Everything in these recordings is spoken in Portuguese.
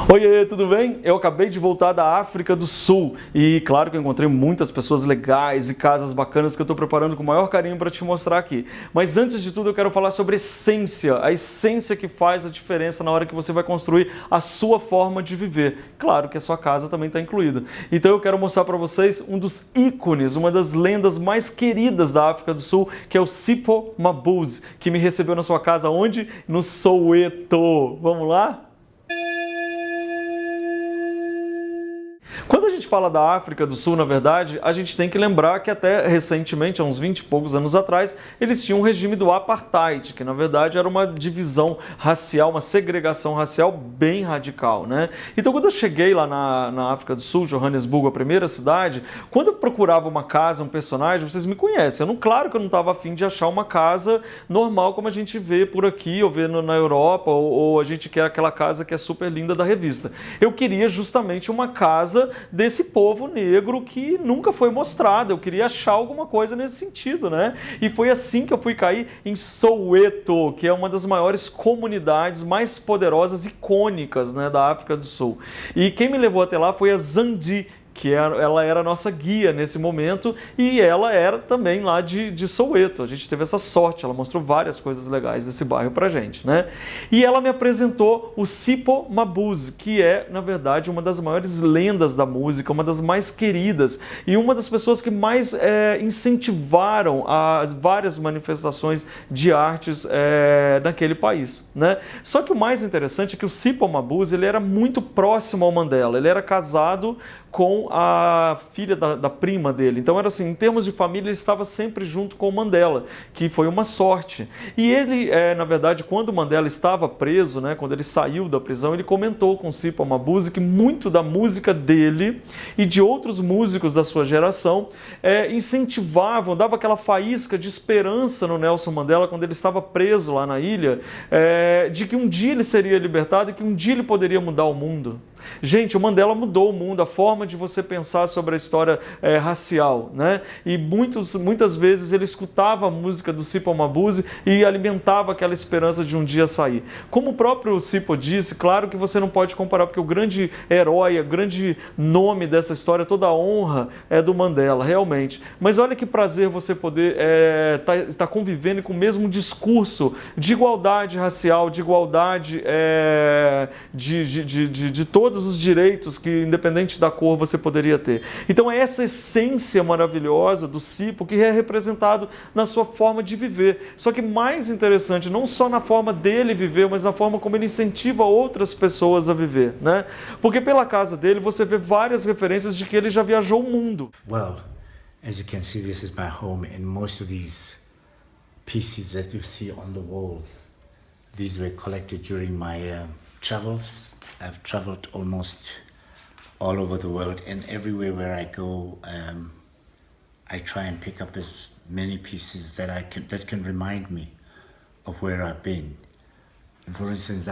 Oi, tudo bem? Eu acabei de voltar da África do Sul e claro que eu encontrei muitas pessoas legais e casas bacanas que eu estou preparando com o maior carinho para te mostrar aqui. Mas antes de tudo eu quero falar sobre essência, a essência que faz a diferença na hora que você vai construir a sua forma de viver. Claro que a sua casa também está incluída. Então eu quero mostrar para vocês um dos ícones, uma das lendas mais queridas da África do Sul, que é o Sipho Mabuse, que me recebeu na sua casa onde? No Soweto. Vamos lá? Quando a gente fala da África do Sul, na verdade, a gente tem que lembrar que até recentemente, há uns 20 e poucos anos atrás, eles tinham um regime do apartheid, que na verdade era uma divisão racial, uma segregação racial bem radical, né? Então quando eu cheguei lá na África do Sul, Johannesburgo, a primeira cidade, quando eu procurava uma casa, um personagem, vocês me conhecem, claro que eu não estava afim de achar uma casa normal como a gente vê por aqui, ou vê na Europa, ou a gente quer aquela casa que é super linda da revista. Eu queria justamente uma casa desse povo negro que nunca foi mostrado. Eu queria achar alguma coisa nesse sentido, né? E foi assim que eu fui cair em Soweto, que é uma das maiores comunidades mais poderosas, icônicas, né, da África do Sul. E quem me levou até lá foi a Zandi, que ela era a nossa guia nesse momento, e ela era também lá de Soweto. A gente teve essa sorte, ela mostrou várias coisas legais desse bairro pra gente, né? E ela me apresentou o Sipho Mabuse, que é, na verdade, uma das maiores lendas da música, uma das mais queridas, e uma das pessoas que mais incentivaram as várias manifestações de artes naquele país, né? Só que o mais interessante é que o Sipho Mabuse, ele era muito próximo ao Mandela, ele era casado com a filha da prima dele. Então era assim, em termos de família, ele estava sempre junto com o Mandela, que foi uma sorte. E ele, na verdade, quando o Mandela estava preso, né, quando ele saiu da prisão, ele comentou com o Sipho Mabuse que muito da música dele e de outros músicos da sua geração incentivavam, dava aquela faísca de esperança no Nelson Mandela quando ele estava preso lá na ilha, de que um dia ele seria libertado e que um dia ele poderia mudar o mundo. Gente, o Mandela mudou o mundo, a forma de você pensar sobre a história racial, né? E muitas vezes ele escutava a música do Sipho Mabuse e alimentava aquela esperança de um dia sair. Como o próprio Sipho disse, claro que você não pode comparar, porque o grande herói, o grande nome dessa história, toda a honra é do Mandela, realmente. Mas olha que prazer você poder estar convivendo com o mesmo discurso de igualdade racial, de igualdade de todos os direitos que, independente da cor, você poderia ter. Então é essa essência maravilhosa do Sipho que é representado na sua forma de viver. Só que mais interessante, não só na forma dele viver, mas na forma como ele incentiva outras pessoas a viver, né? Porque pela casa dele você vê várias referências de que ele já viajou o mundo. Well, as you can see, this is my home, and most of these pieces that you see on the walls, these were collected during my travels. I've traveled almost all over the world, and everywhere where I go, I try and pick up as many pieces that can remind me of where I've been. And for instance,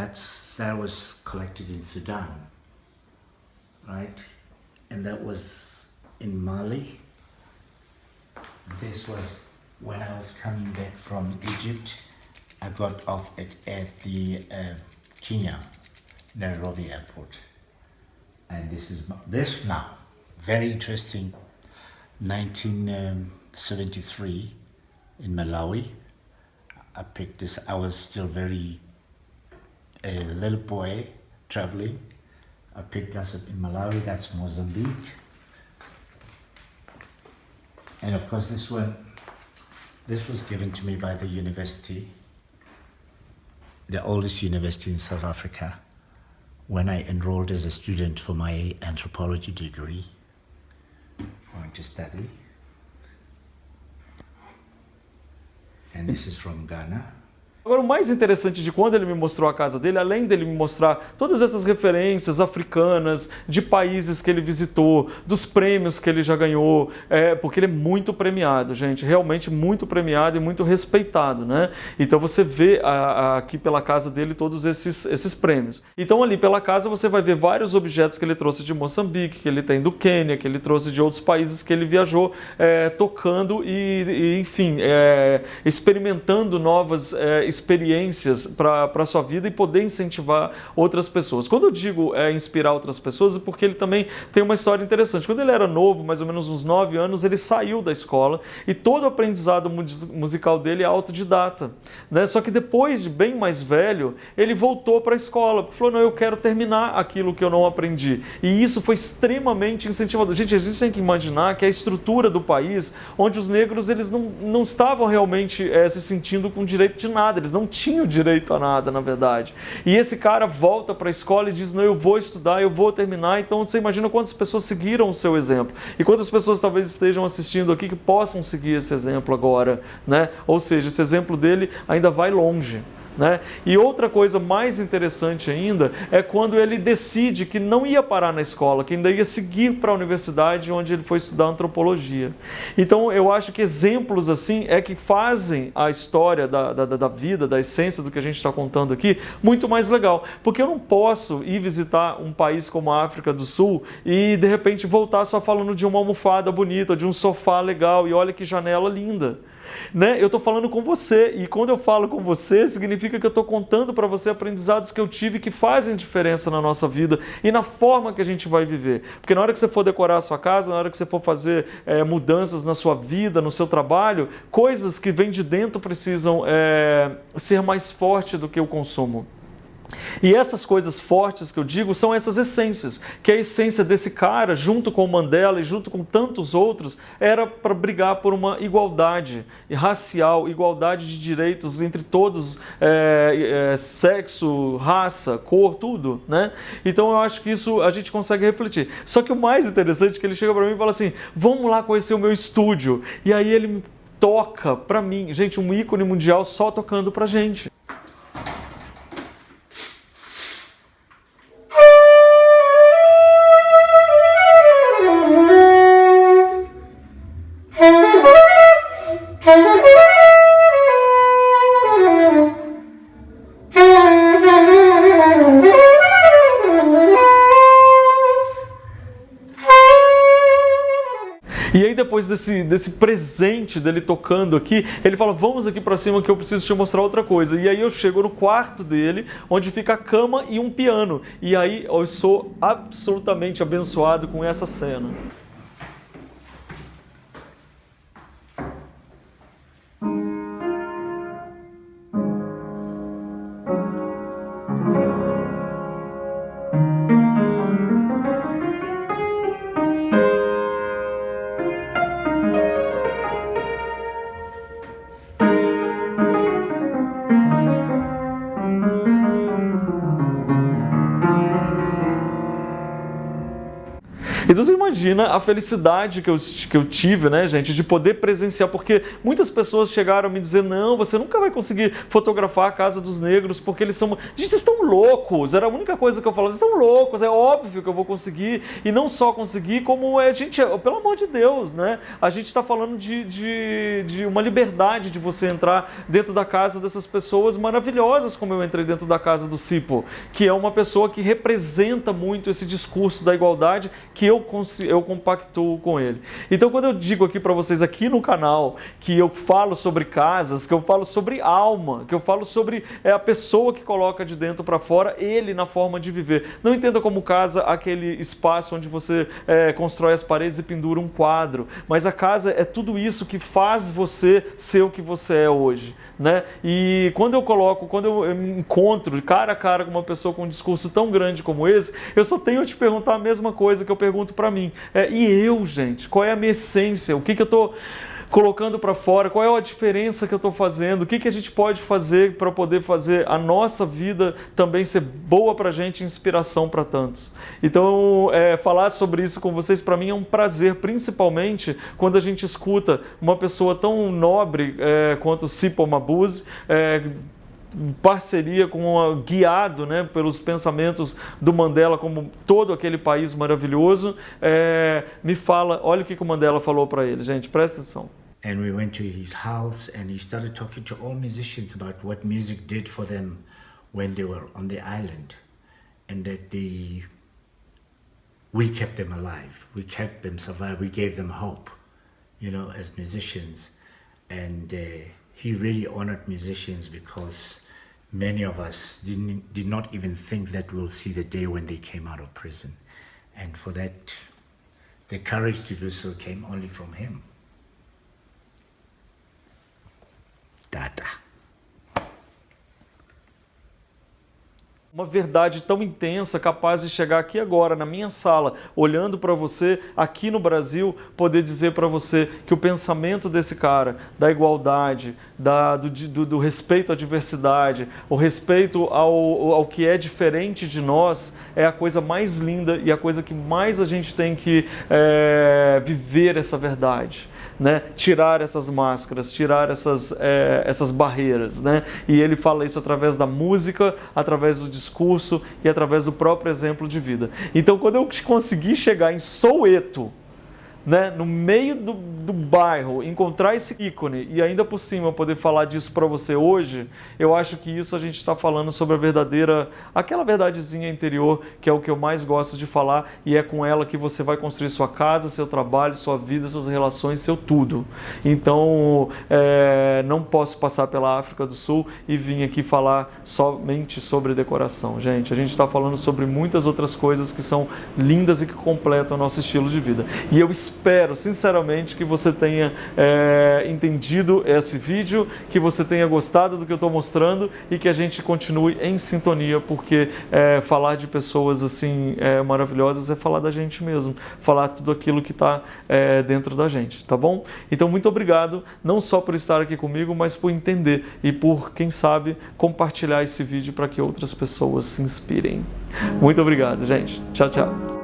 that was collected in Sudan, right? And that was in Mali. This was when I was coming back from Egypt. I got off at the Kenya Nairobi airport, and this now very interesting. 1973 in Malawi. I picked this. I was still a little boy traveling. I picked this up in Malawi. That's Mozambique, and of course this was given to me by the university, the oldest university in South Africa, when I enrolled as a student for my anthropology degree, going to study. And this is from Ghana. Agora, o mais interessante de quando ele me mostrou a casa dele, além dele me mostrar todas essas referências africanas, de países que ele visitou, dos prêmios que ele já ganhou, porque ele é muito premiado, gente, realmente muito premiado e muito respeitado, né? Então você vê aqui pela casa dele todos esses prêmios. Então ali pela casa você vai ver vários objetos que ele trouxe de Moçambique, que ele tem do Quênia, que ele trouxe de outros países que ele viajou tocando e enfim, experimentando novas experiências para a sua vida e poder incentivar outras pessoas. Quando eu digo inspirar outras pessoas, é porque ele também tem uma história interessante. Quando ele era novo, mais ou menos uns 9 anos, ele saiu da escola e todo o aprendizado musical dele é autodidata, né? Só que depois de bem mais velho, ele voltou para a escola, porque falou, não, eu quero terminar aquilo que eu não aprendi. E isso foi extremamente incentivador. Gente, a gente tem que imaginar que a estrutura do país, onde os negros eles não estavam realmente se sentindo com direito de nada, eles não tinham direito a nada, na verdade. E esse cara volta para a escola e diz, não, eu vou estudar, eu vou terminar. Então você imagina quantas pessoas seguiram o seu exemplo e quantas pessoas talvez estejam assistindo aqui que possam seguir esse exemplo agora, né? Ou seja, esse exemplo dele ainda vai longe, né? E outra coisa mais interessante ainda é quando ele decide que não ia parar na escola, que ainda ia seguir para a universidade onde ele foi estudar antropologia. Então eu acho que exemplos assim é que fazem a história da vida, da essência do que a gente está contando aqui, muito mais legal. Porque eu não posso ir visitar um país como a África do Sul e de repente voltar só falando de uma almofada bonita, de um sofá legal e olha que janela linda. Né? Eu estou falando com você e quando eu falo com você significa que eu estou contando para você aprendizados que eu tive que fazem diferença na nossa vida e na forma que a gente vai viver. Porque na hora que você for decorar a sua casa, na hora que você for fazer mudanças na sua vida, no seu trabalho, coisas que vêm de dentro precisam ser mais fortes do que o consumo. E essas coisas fortes que eu digo são essas essências, que a essência desse cara, junto com o Mandela e junto com tantos outros, era para brigar por uma igualdade racial, igualdade de direitos entre todos, sexo, raça, cor, tudo, né? Então eu acho que isso a gente consegue refletir. Só que o mais interessante é que ele chega para mim e fala assim, vamos lá conhecer o meu estúdio. E aí ele toca para mim, gente, um ícone mundial só tocando pra gente. E aí depois desse presente dele tocando aqui, ele fala, vamos aqui pra cima que eu preciso te mostrar outra coisa. E aí eu chego no quarto dele, onde fica a cama e um piano. E aí eu sou absolutamente abençoado com essa cena. Então você imagina a felicidade que eu tive, né, gente, de poder presenciar, porque muitas pessoas chegaram a me dizer, não, você nunca vai conseguir fotografar a Casa dos Negros, porque eles são... Gente, vocês estão loucos, era a única coisa que eu falava, vocês estão loucos, é óbvio que eu vou conseguir, e não só conseguir, como gente, pelo amor de Deus, né, a gente está falando de uma liberdade de você entrar dentro da casa dessas pessoas maravilhosas, como eu entrei dentro da casa do Sipo, que é uma pessoa que representa muito esse discurso da igualdade que eu compactuo com ele. Então, quando eu digo aqui para vocês aqui no canal que eu falo sobre casas, que eu falo sobre alma, que eu falo sobre a pessoa que coloca de dentro para fora, ele na forma de viver. Não entenda como casa aquele espaço onde você constrói as paredes e pendura um quadro, mas a casa é tudo isso que faz você ser o que você é hoje, né? E quando eu me encontro cara a cara com uma pessoa com um discurso tão grande como esse, eu só tenho a te perguntar a mesma coisa que eu pergunto para mim. E eu, gente, qual é a minha essência? O que eu estou colocando para fora? Qual é a diferença que eu estou fazendo? O que a gente pode fazer para poder fazer a nossa vida também ser boa para a gente e inspiração para tantos? Então, falar sobre isso com vocês, para mim, é um prazer, principalmente quando a gente escuta uma pessoa tão nobre quanto Sipho Mabuse, parceria guiado, né, pelos pensamentos do Mandela, como todo aquele país maravilhoso, me fala, olha o que o Mandela falou para ele, gente, presta atenção. And we went to his house and he started talking to all musicians about what music did for them when they were on the island, and that we kept them alive, we kept them survive, we gave them hope, you know, as musicians. And he really honored musicians because many of us did not even think that we'll see the day when they came out of prison. And for that, the courage to do so came only from him. Tata. Uma verdade tão intensa, capaz de chegar aqui agora, na minha sala, olhando para você, aqui no Brasil, poder dizer para você que o pensamento desse cara, da igualdade, do respeito à diversidade, o respeito ao que é diferente de nós, é a coisa mais linda e a coisa que mais a gente tem que viver essa verdade. Né? Tirar essas máscaras, tirar essas barreiras, né? E ele fala isso através da música, através do discurso e através do próprio exemplo de vida. Então, quando eu consegui chegar em Soweto, né, no meio do bairro, encontrar esse ícone e ainda por cima poder falar disso para você hoje, eu acho que isso a gente está falando sobre a verdadeira, aquela verdadezinha interior, que é o que eu mais gosto de falar, e é com ela que você vai construir sua casa, seu trabalho, sua vida, suas relações, seu tudo. Então, não posso passar pela África do Sul e vim aqui falar somente sobre decoração, gente. A gente está falando sobre muitas outras coisas que são lindas e que completam o nosso estilo de vida. E eu espero, sinceramente, que você tenha entendido esse vídeo, que você tenha gostado do que eu estou mostrando e que a gente continue em sintonia, porque falar de pessoas assim maravilhosas é falar da gente mesmo, falar tudo aquilo que está dentro da gente, tá bom? Então, muito obrigado, não só por estar aqui comigo, mas por entender e por, quem sabe, compartilhar esse vídeo para que outras pessoas se inspirem. Muito obrigado, gente. Tchau, tchau.